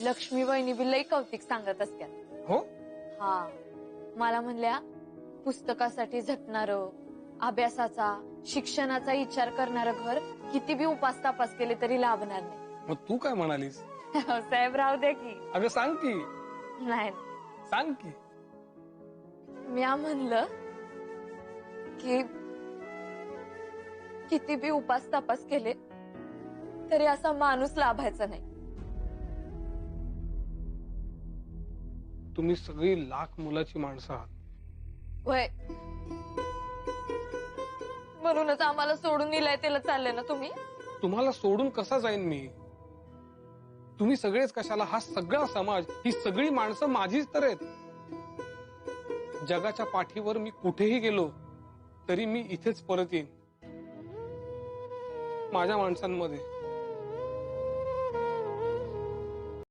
लक्ष्मी वहिनी बी लई कौतिक सांगत असत्यात. हो. हा, मला म्हणल्या पुस्तकासाठी झटणार, अभ्यासाचा शिक्षणाचा विचार करणारं घर किती बी उपास तापास केले तरी लाभणार नाही. मग तू काय म्हणालीस? साहेब राहू द्या की. अगं सांग की. नाही, सांग की. मी म्हणलं की किती बी उपास तापास केले तरी असा माणूस लाभायचा नाही. तुम्ही सगळी लाख मुलाची माणसं आहात. वय म्हणूनच आम्हाला सोडून दिलाय त्याला चालले ना तुम्ही. तुम्हाला सोडून कसा जाईन मी? तुम्ही सगळेच कशाला? हा सगळा समाज, ही सगळी माणसं माझीच तर आहेत. जगाच्या पाठीवर मी कुठेही गेलो तरी मी इथेच परत येईन, माझ्या माणसांमध्ये.